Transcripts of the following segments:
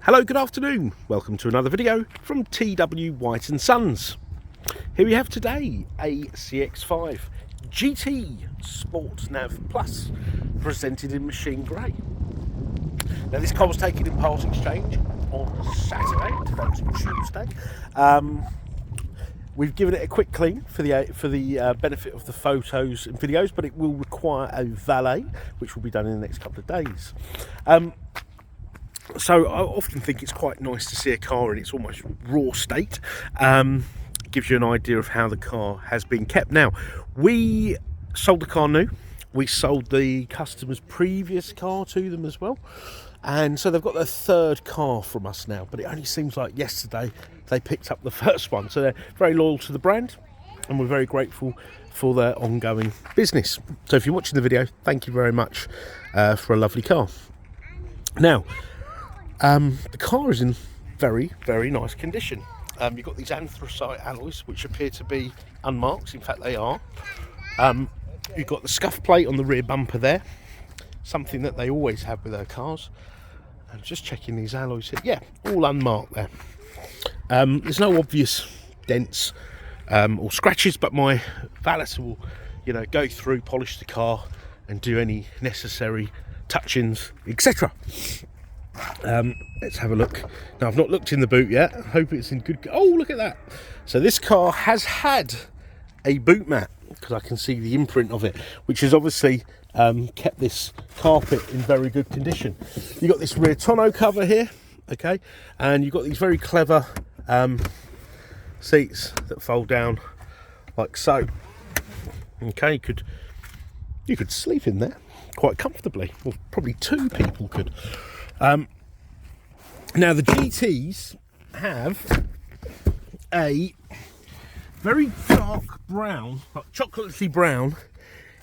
Hello, good afternoon. Welcome to another video from TW White & Sons. Here we have today a CX-5 GT Sport Nav Plus, presented in machine grey. Now this car was taken in part exchange on Saturday, today's Tuesday. We've given it a quick clean for the benefit of the photos and videos, but it will require a valet, which will be done in the next couple of days. So I often think it's quite nice to see a car in its almost raw state. Gives you an idea of how the car has been kept. Now, we sold the car new. We sold the customer's previous car to them as well. And so they've got their third car from us now, but it only seems like yesterday they picked up the first one. So they're very loyal to the brand, and we're very grateful for their ongoing business. So if you're watching the video, thank you very much for a lovely car. Now, the car is in very, very nice condition. You've got these anthracite alloys which appear to be unmarked. In fact, they are. You've got the scuff plate on the rear bumper there, something that they always have with their cars. I'm just checking these alloys here. Yeah, all unmarked there. There's no obvious dents or scratches, but my valet will, go through, polish the car, and do any necessary touch-ins, etc. Let's have a look. Now, I've not looked in the boot yet. I hope it's in good. Oh, look at that. So this car has had a boot mat, because I can see the imprint of it, which has obviously kept this carpet in very good condition. You've got this rear tonneau cover here, okay, and you've got these very clever seats that fold down like so. Okay, you could sleep in there quite comfortably, or probably two people could. Now the GTs have a very dark brown, like chocolatey brown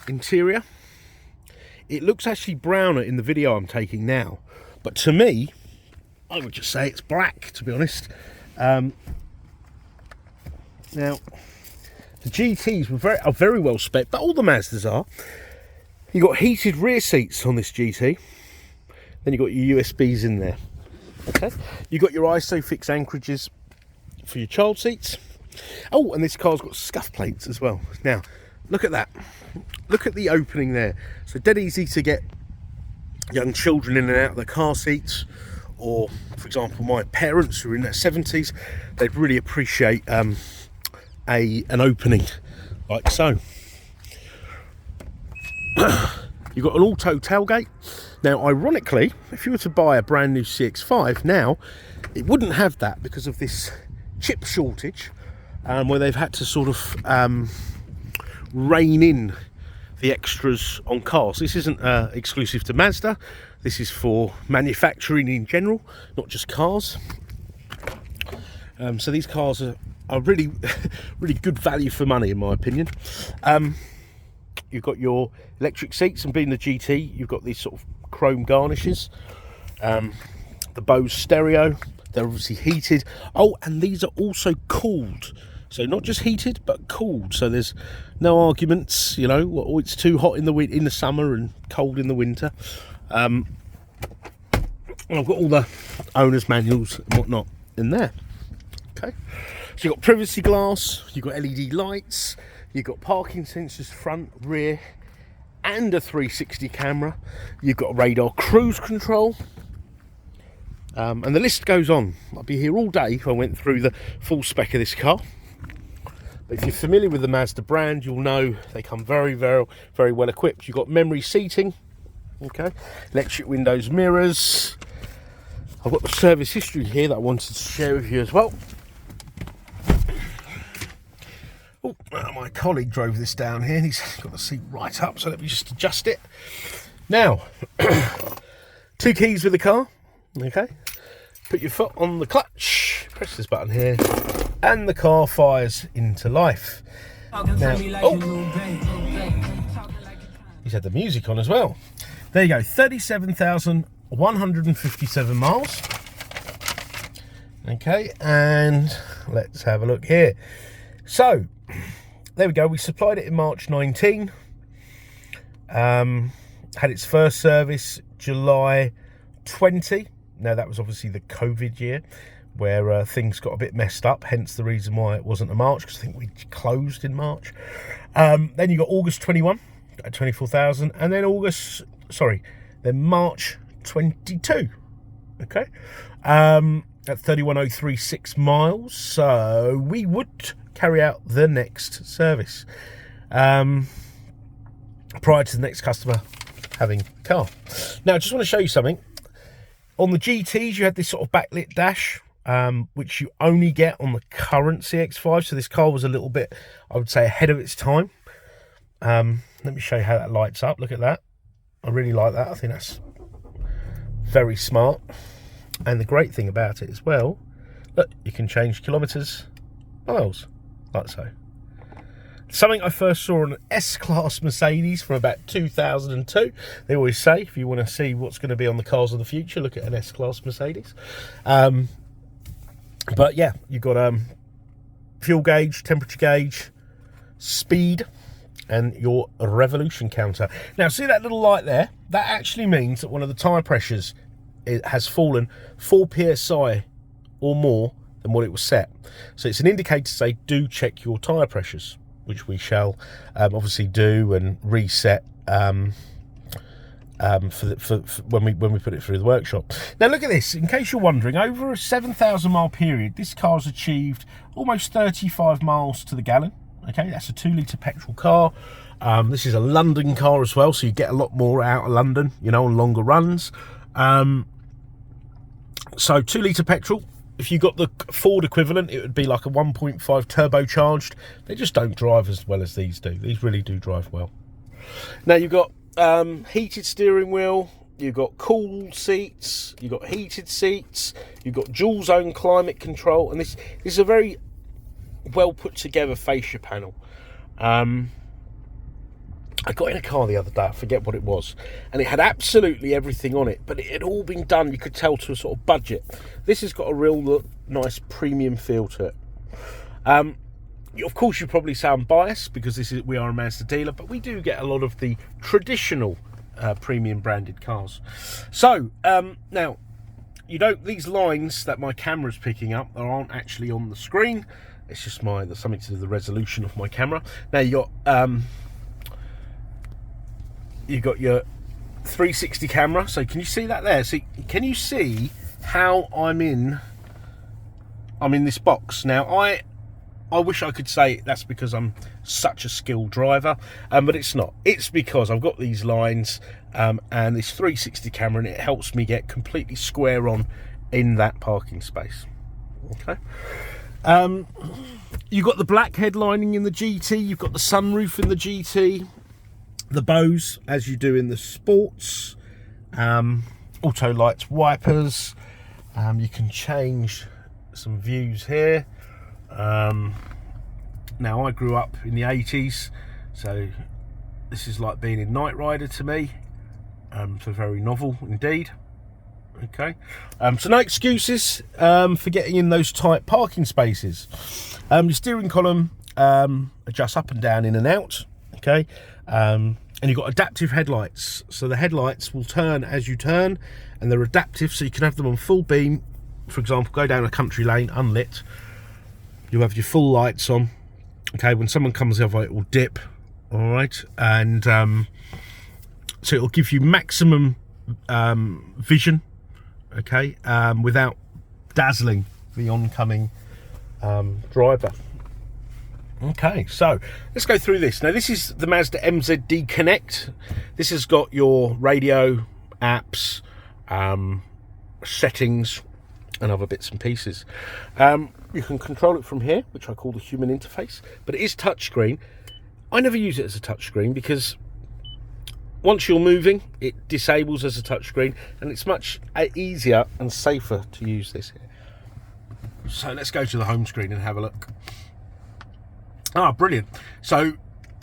interior. It looks actually browner in the video I'm taking now, but to me, I would just say it's black, to be honest. Now the GTs are very well spec, but all the Mazdas are. You've got heated rear seats on this GT. Then you've got your USBs in there. Okay, you've got your ISOFIX anchorages for your child seats. Oh, and this car's got scuff plates as well. Now, look at that. Look at the opening there. So dead easy to get young children in and out of their car seats, or, for example, my parents who are in their 70s, they'd really appreciate an opening like so. You've got an auto tailgate. Now, ironically, if you were to buy a brand new CX-5 now, it wouldn't have that because of this chip shortage, where they've had to sort of rein in the extras on cars. This isn't exclusive to Mazda. This is for manufacturing in general, not just cars. So these cars are really, really good value for money, in my opinion. You've got your electric seats, and being the GT, you've got these sort of chrome garnishes. The BOSE stereo, they're obviously heated. Oh, and these are also cooled. So not just heated, but cooled. So there's no arguments, oh, it's too hot in the summer and cold in the winter. And I've got all the owner's manuals and whatnot in there. Okay. So you've got privacy glass, you've got LED lights, you've got parking sensors front, rear, and a 360 camera. You've got radar cruise control. And the list goes on. I'd be here all day if I went through the full spec of this car. But if you're familiar with the Mazda brand, you'll know they come very, very, very well equipped. You've got memory seating, okay, electric windows, mirrors. I've got the service history here that I wanted to share with you as well. Oh, my colleague drove this down here and he's got the seat right up, so let me just adjust it. Now, 2 keys with the car, okay. Put your foot on the clutch, press this button here, and the car fires into life. Now, he's had the music on as well. There you go, 37,157 miles. Okay, and let's have a look here. So, there we go, we supplied it in March 19. Had its first service July 20. Now that was obviously the COVID year where things got a bit messed up, hence the reason why it wasn't a March, because I think we closed in March. Then you got August 21 at 24,000, and then March 22, okay, at 31,036 miles. So we would carry out the next service prior to the next customer having a car. Now I just want to show you something. On the GTs you had this sort of backlit dash, which you only get on the current CX-5, so this car was a little bit, I would say, ahead of its time. Let me show you how that lights up. Look at that. I really like that. I think that's very smart. And the great thing about it as well, look, you can change kilometres, miles, like so. Something I first saw on an S-Class Mercedes from about 2002. They always say, if you want to see what's going to be on the cars of the future, look at an S-Class Mercedes. But yeah, you've got fuel gauge, temperature gauge, speed, and your revolution counter. Now, see that little light there? That actually means that one of the tyre pressures has fallen 4 psi or more than what it was set. So it's an indicator to say, do check your tyre pressures, which we shall obviously do and reset for when we put it through the workshop. Now look at this. In case you're wondering, over a 7,000 mile period, this car's achieved almost 35 miles to the gallon. Okay, that's a 2-litre petrol car. This is a London car as well, so you get a lot more out of London, you know, on longer runs. So 2-litre petrol. If you got the Ford equivalent, it would be like a 1.5 turbocharged. They just don't drive as well as these do. These really do drive well. Now you've got heated steering wheel, you've got cool seats, you've got heated seats, you've got dual zone climate control, and this is a very well put together fascia panel. I got in a car the other day, I forget what it was, and it had absolutely everything on it, but it had all been done, you could tell, to a sort of budget. This has got a real nice premium feel to it. Of course, you probably sound biased because we are a Mazda dealer, but we do get a lot of the traditional premium branded cars. So now, these lines that my camera's picking up aren't actually on the screen. It's just there's something to do with the resolution of my camera. Now you've got your 360 camera. So can you see that there? So can you see how I'm in this box? Now I wish I could say that's because I'm such a skilled driver, but it's not. It's because I've got these lines and this 360 camera, and it helps me get completely square on in that parking space. Okay. You've got the black headlining in the GT, you've got the sunroof in the GT, the BOSE, as you do in the sports, auto lights wipers, you can change some views here. Now I grew up in the 80s, so this is like being in Knight Rider to me, so very novel indeed. Okay, so no excuses for getting in those tight parking spaces. Your steering column adjusts up and down, in and out. Okay, and you've got adaptive headlights, so the headlights will turn as you turn, and they're adaptive, so you can have them on full beam. For example, go down a country lane unlit, you'll have your full lights on. Okay, when someone comes over, it will dip. All right, and so it will give you maximum vision. Okay, without dazzling the oncoming driver. Okay, so let's go through this. Now, this is the Mazda MZD Connect. This has got your radio, apps, settings, and other bits and pieces. You can control it from here, which I call the human interface, but it is touchscreen. I never use it as a touchscreen because once you're moving, it disables as a touchscreen, and it's much easier and safer to use this here. So let's go to the home screen and have a look. Ah, brilliant. So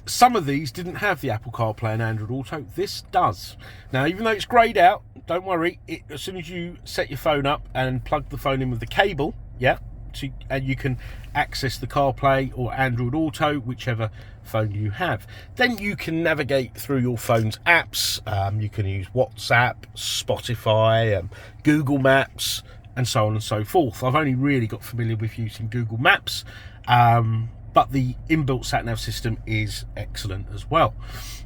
some of these didn't have the Apple CarPlay and Android Auto. This does. Now, even though it's greyed out, don't worry. As soon as you set your phone up and plug the phone in with the cable, and you can access the CarPlay or Android Auto, whichever phone you have. Then you can navigate through your phone's apps. You can use WhatsApp, Spotify, Google Maps, and so on and so forth. I've only really got familiar with using Google Maps, but the inbuilt sat nav system is excellent as well.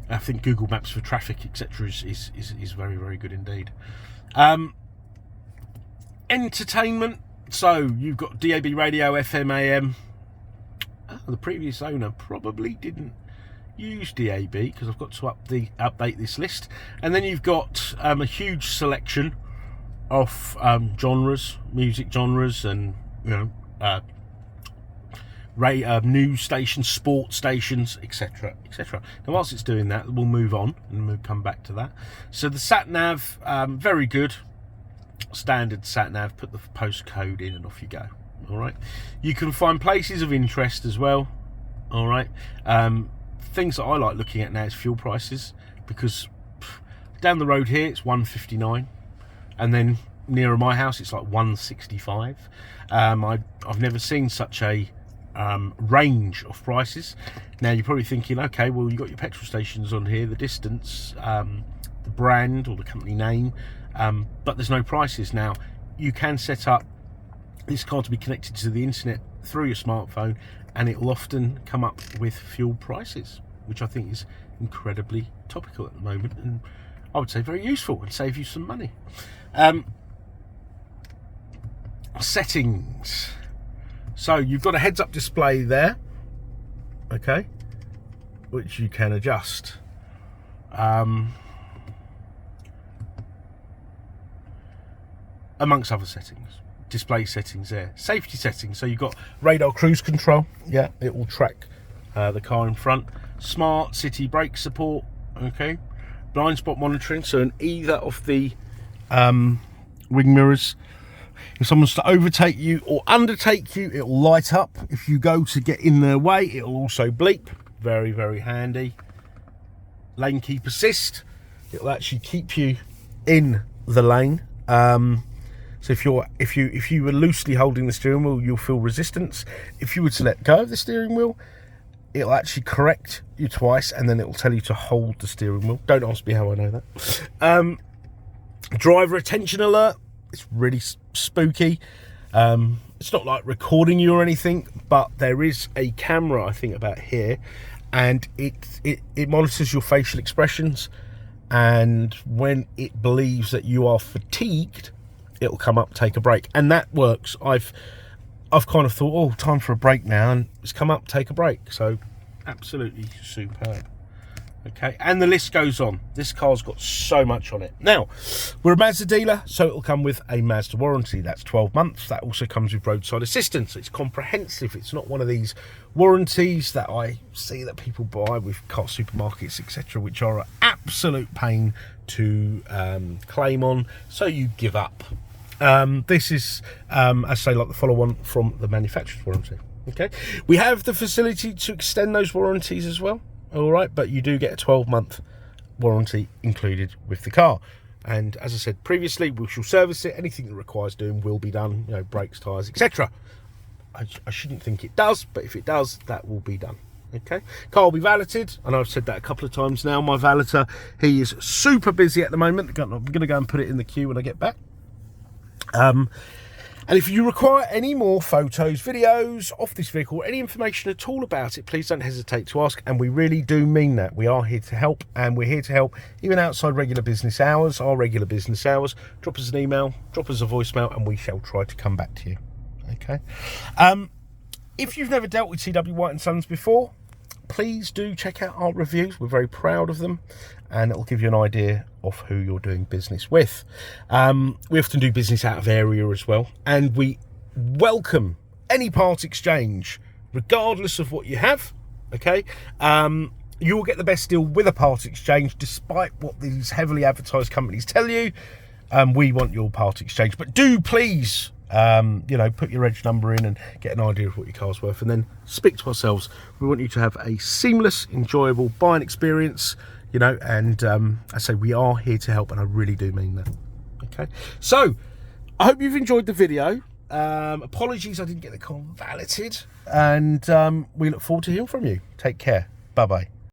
I think Google Maps for traffic, etc., is very, very good indeed. Entertainment, so you've got DAB radio, FM, AM. The previous owner probably didn't use DAB because I've got to update this list. And then you've got a huge selection of genres, music genres, and news stations, sports stations, etc., etc. Now, whilst it's doing that, we'll move on and we'll come back to that. So the sat nav, very good. Standard sat nav, put the postcode in and off you go. All right, you can find places of interest as well. All right, things that I like looking at now is fuel prices, because down the road here it's 159, and then nearer my house it's like 165. I've never seen such a range of prices. Now you're probably thinking, okay, well, you've got your petrol stations on here, the distance, the brand or the company name, but there's no prices. Now you can set up this car to be connected to the internet through your smartphone, and it will often come up with fuel prices, which I think is incredibly topical at the moment, and I would say very useful and save you some money. Settings. So you've got a heads-up display there, okay, which you can adjust. Amongst other settings, display settings there, safety settings. So you've got radar cruise control. Yeah, it will track the car in front. Smart city brake support. Okay, blind spot monitoring. So in either of the wing mirrors, if someone's to overtake you or undertake you, it will light up. If you go to get in their way, it will also bleep. Very, very handy. Lane keep assist. It will actually keep you in the lane. So if you were loosely holding the steering wheel, you'll feel resistance. If you were to let go of the steering wheel, it'll actually correct you twice, and then it will tell you to hold the steering wheel. Don't ask me how I know that. Driver attention alert. It's really spooky. It's not like recording you or anything, but there is a camera, I think, about here, and it monitors your facial expressions, and when it believes that you are fatigued, it'll come up, take a break, and that works. I've kind of thought, oh, time for a break now, and it's come up, take a break. So absolutely superb. Okay, and the list goes on. This car's got so much on it. Now, we're a Mazda dealer, so it'll come with a Mazda warranty. That's 12 months. That also comes with roadside assistance. It's comprehensive. It's not one of these warranties that I see that people buy with car supermarkets, etc., which are an absolute pain to claim on, so you give up. This is, I say, like the follow-on from the manufacturer's warranty. Okay, we have the facility to extend those warranties as well. All right, but you do get a 12-month warranty included with the car. And as I said previously, we shall service it. Anything that requires doing will be done, you know, brakes, tyres, etc. I shouldn't think it does, but if it does, that will be done. Okay, car will be valeted. I know I've said that a couple of times now. My valeter, he is super busy at the moment. I'm going to go and put it in the queue when I get back. And if you require any more photos, videos of this vehicle, any information at all about it, please don't hesitate to ask. And we really do mean that. We are here to help, and we're here to help even outside regular business hours, our regular business hours. Drop us an email, drop us a voicemail, and we shall try to come back to you. Okay. If you've never dealt with TW White & Sons before, please do check out our reviews. We're very proud of them, and it'll give you an idea of who you're doing business with. We often do business out of area as well, and we welcome any part exchange, regardless of what you have. Okay, you will get the best deal with a part exchange, despite what these heavily advertised companies tell you. We want your part exchange, but do please, you know, put your reg number in and get an idea of what your car's worth, and then speak to ourselves. We want you to have a seamless, enjoyable buying experience, you know, and I say we are here to help, and I really do mean that. Okay, so I hope you've enjoyed the video. Apologies I didn't get the car valeted, and we look forward to hearing from you. Take care. Bye bye.